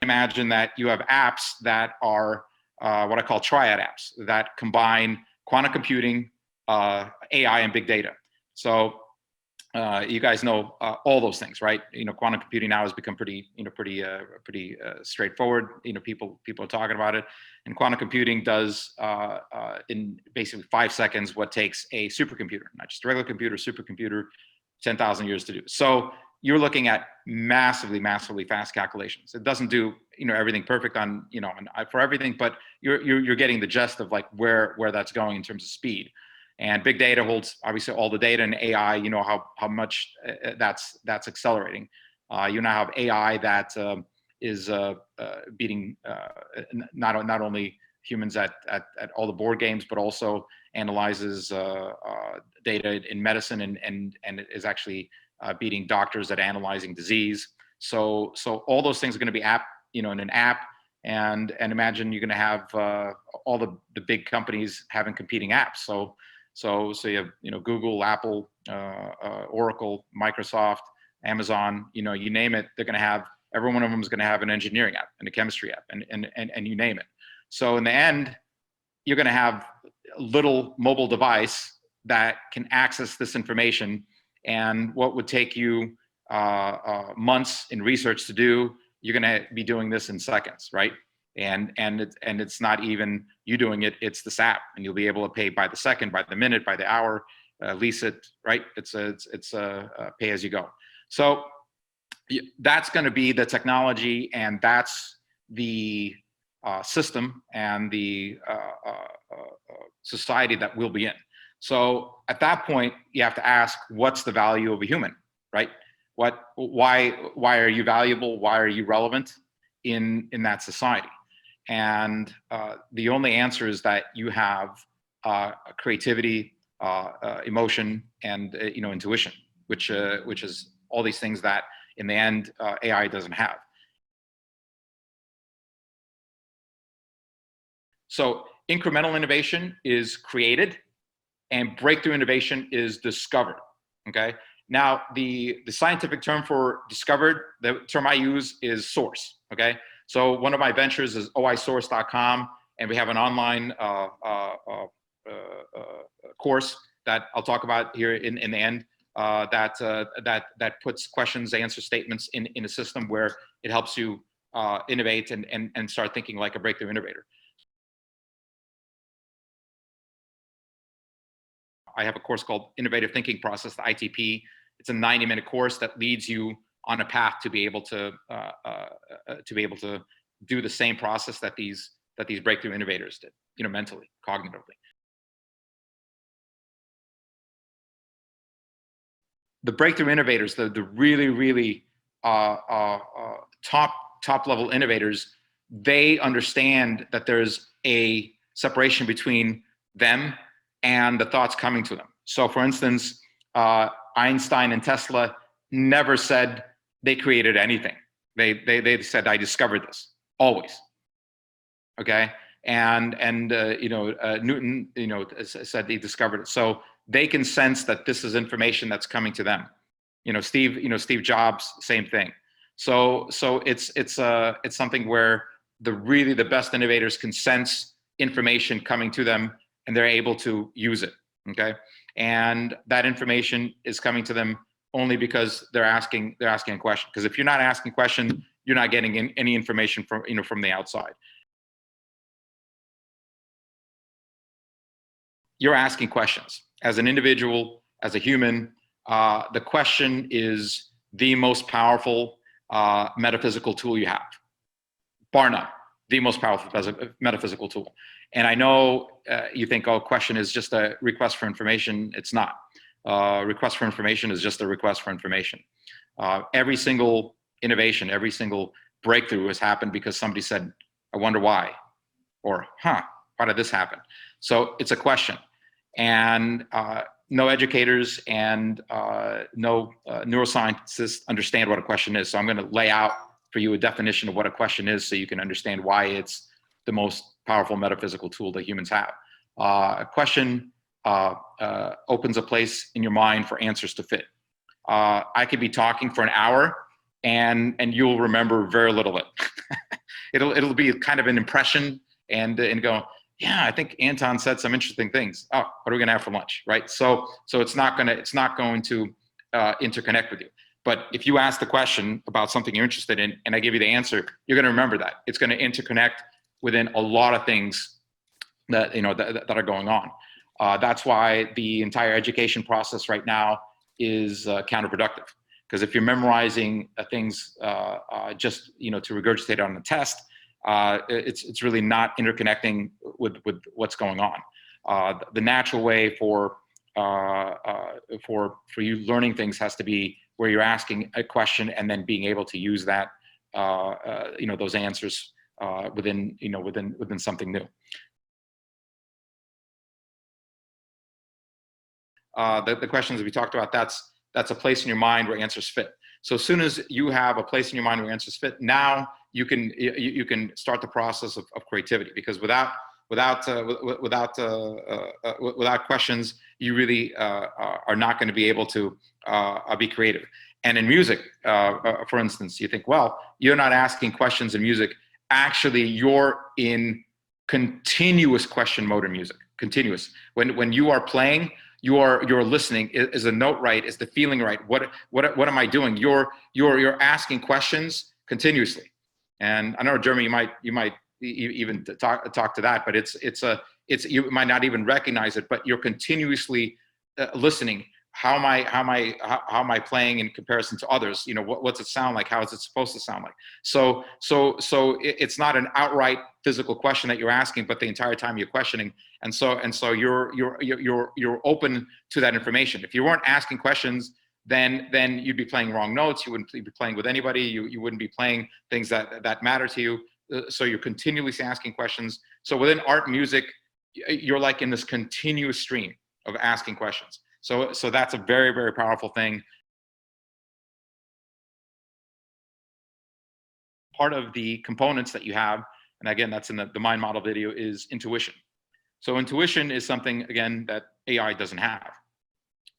Imagine that you have apps that are what I call triad apps that combine quantum computing, AI, and big data. So you guys know all those things, right? Quantum computing now has become pretty straightforward. People are talking about it, and quantum computing does in basically 5 seconds what takes a supercomputer, not just a regular computer, supercomputer, 10,000 years to do. So you're looking at massively fast calculations. It doesn't do everything perfect on for everything, but you're getting the gist of like where that's going in terms of speed. And big data holds obviously all the data, and AI, how much that's accelerating. You now have AI that is beating not only humans at all the board games, but also analyzes data in medicine and is actually beating doctors at analyzing disease. So all those things are going to be in an app, and imagine you're going to have all the big companies having competing apps. So you have Google, Apple, Oracle, Microsoft, Amazon, you name it, they're going to have, every one of them is going to have an engineering app and a chemistry app and you name it. So in the end, you're going to have a little mobile device that can access this information, and what would take you months in research to do, you're going to be doing this in seconds, right? And it's not even you doing it, it's this app, and you'll be able to pay by the second, by the minute, by the hour, lease it, right? It's a pay as you go. So that's going to be the technology, and that's the system and the society that we'll be in. So at that point, you have to ask, what's the value of a human, right? Why are you valuable? Why are you relevant in that society? And the only answer is that you have creativity, emotion, and intuition, which is all these things that in the end AI doesn't have. So incremental innovation is created, and breakthrough innovation is discovered. Okay. Now the scientific term for discovered, the term I use is source. Okay. So one of my ventures is oisource.com, and we have an online course that I'll talk about here in the end. That puts questions, answer statements in a system where it helps you innovate and start thinking like a breakthrough innovator. I have a course called Innovative Thinking Process, the ITP. It's a 90-minute course that leads you on a path to be able to do the same process that these breakthrough innovators did, mentally, cognitively. The breakthrough innovators, the really top level innovators, they understand that there's a separation between them and the thoughts coming to them. So for instance, Einstein and Tesla never said they created anything. They said, I discovered this, always. Okay. And Newton, said he discovered it. So they can sense that this is information that's coming to them. Steve Jobs, same thing. So it's something where the best innovators can sense information coming to them, and they're able to use it. Okay. And that information is coming to them only because they're asking a question. Because if you're not asking a question, you're not getting any information from the outside. You're asking questions as an individual, as a human. The question is the most powerful metaphysical tool you have, bar none. The most powerful metaphysical tool. And I know you think, oh, question is just a request for information. It's not. Request for information is just a request for information. Every single innovation, every single breakthrough has happened because somebody said, I wonder why, or how did this happen? So it's a question. And no educators and no neuroscientists understand what a question is. So I'm going to lay out for you a definition of what a question is so you can understand why it's the most powerful metaphysical tool that humans have. A question opens a place in your mind for answers to fit. I could be talking for an hour and you'll remember very little of it. It'll be kind of an impression, and go, yeah, I think Anton said some interesting things. Oh, what are we gonna have for lunch, right? So it's not going to interconnect with you. But if you ask the question about something you're interested in, and I give you the answer, you're going to remember that. It's going to interconnect within a lot of things that that are going on. That's why the entire education process right now is counterproductive. Because if you're memorizing things just to regurgitate on the test, it's really not interconnecting with what's going on. The natural way for you learning things has to be where you're asking a question and then being able to use that those answers within something new. The questions that we talked about, that's a place in your mind where answers fit. So as soon as you have a place in your mind where answers fit, now you can start the process of creativity, because without questions, you really are not going to be able to be creative. And in music, for instance, you think, well, you're not asking questions in music. Actually, you're in continuous question mode in music. Continuous. When you are playing, you're listening. Is the note right? Is the feeling right? What am I doing? You're asking questions continuously. And I know, Jeremy, you might even talk to that, but it's you might not even recognize it, but you're continuously listening. How am I playing in comparison to others? What's it sound like? How is it supposed to sound like? So it's not an outright physical question that you're asking, but the entire time you're questioning, and so you're open to that information. If you weren't asking questions, then you'd be playing wrong notes. You wouldn't be playing with anybody. You wouldn't be playing things that matter to you. So you're continuously asking questions. So within art and music, you're like in this continuous stream of asking questions. So that's a very, very powerful thing. Part of the components that you have, and again, that's in the mind model video, is intuition. So intuition is something, again, that AI doesn't have.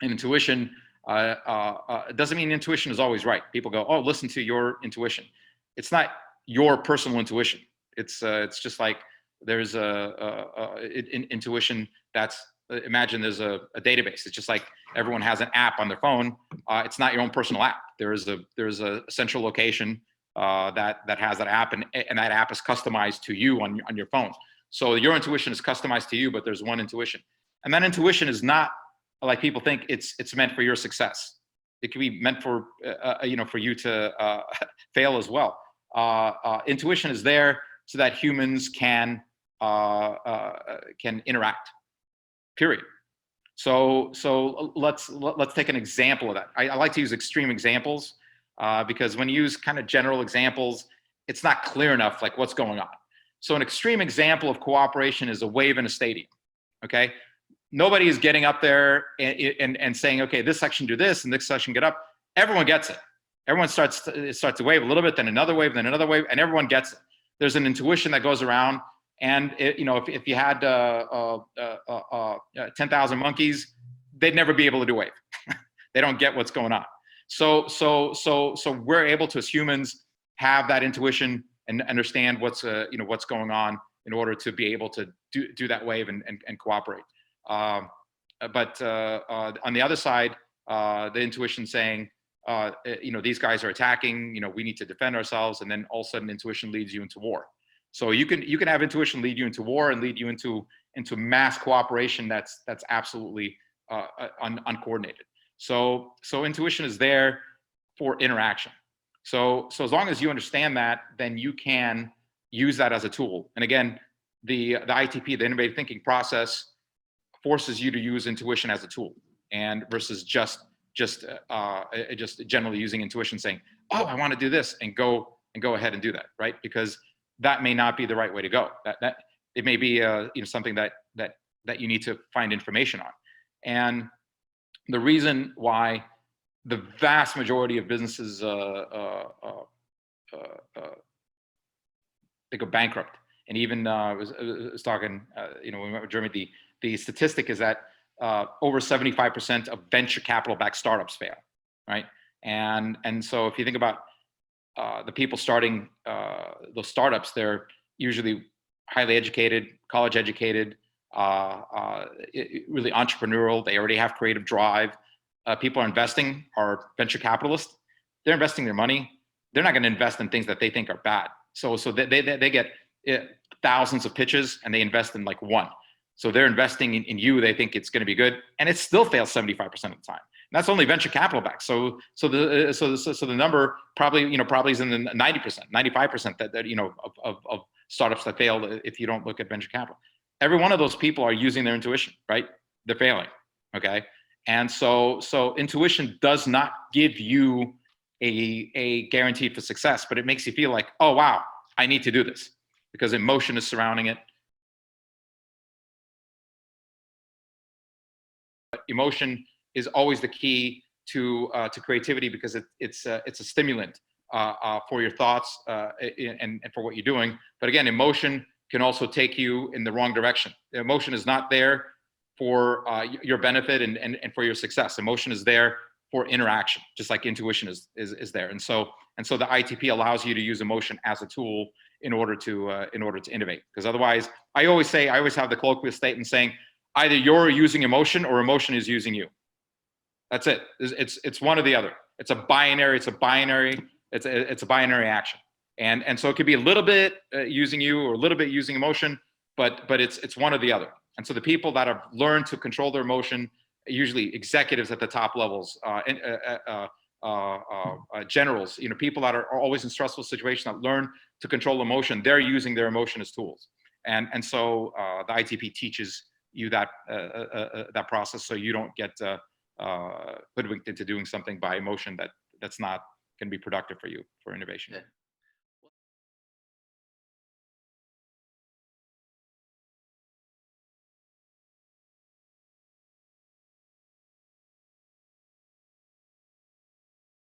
And intuition doesn't mean intuition is always right. People go, oh, listen to your intuition. It's not your personal intuition. It's just like there's intuition that's, imagine there's a database. It's just like everyone has an app on their phone. It's not your own personal app. There's a central location that has that app, and that app is customized to you on your phone. So your intuition is customized to you, but there's one intuition, and that intuition is not like people think. It's meant for your success. It can be meant for for you to fail as well. Intuition is there so that humans can interact. Period. So let's take an example of that. I like to use extreme examples because when you use kind of general examples, it's not clear enough like what's going on. So an extreme example of cooperation is a wave in a stadium. Okay, nobody is getting up there and saying, okay, this section do this and this section get up. Everyone gets it. Everyone starts to wave a little bit, then another wave, then another wave, and everyone gets it. There's an intuition that goes around. And if you had 10,000 monkeys, they'd never be able to do wave. They don't get what's going on. So we're able to, as humans, have that intuition and understand what's going on in order to be able to do that wave and cooperate. But on the other side, the intuition saying, these guys are attacking. We need to defend ourselves, and then all of a sudden, intuition leads you into war. So you can have intuition lead you into war and lead you into mass cooperation that's absolutely uncoordinated. So intuition is there for interaction. So as long as you understand that, then you can use that as a tool. And again, the ITP, the innovative thinking process, forces you to use intuition as a tool, and versus just generally using intuition, saying, oh, I want to do this, and go ahead and do that, right? Because that may not be the right way to go. That it may be something that you need to find information on. And the reason why the vast majority of businesses they go bankrupt, and even I was talking, when we met with Jeremy, the statistic is that over 75% of venture capital backed startups fail, right? And so if you think about the people starting those startups, they're usually highly educated, college educated, really entrepreneurial. They already have creative drive. People are investing are venture capitalists. They're investing their money. They're not going to invest in things that they think are bad. So they get thousands of pitches and they invest in like one. So they're investing in you. They think it's going to be good, and it still fails 75% of the time. And that's only venture capital back. So the number probably is in the 90%, 95% that of startups that fail if you don't look at venture capital. Every one of those people are using their intuition, right? They're failing, okay? And so intuition does not give you a guarantee for success, but it makes you feel like, oh wow, I need to do this, because emotion is surrounding it. But emotion is always the key to creativity, because it's a stimulant for your thoughts and for what you're doing. But again, emotion can also take you in the wrong direction. Emotion is not there for your benefit and for your success. Emotion is there for interaction, just like intuition is there. And so the ITP allows you to use emotion as a tool in order to innovate. Because otherwise, I always have the colloquial statement saying, either you're using emotion or emotion is using you. That's it. It's one or the other. It's a binary action. And so it could be a little bit using you or a little bit using emotion, but it's one or the other. And so the people that have learned to control their emotion, usually executives at the top levels, generals, people that are always in stressful situations that learn to control emotion, they're using their emotion as tools. And so the ITP teaches you that process, so you don't get hoodwinked into doing something by emotion that's not going to be productive for you for innovation.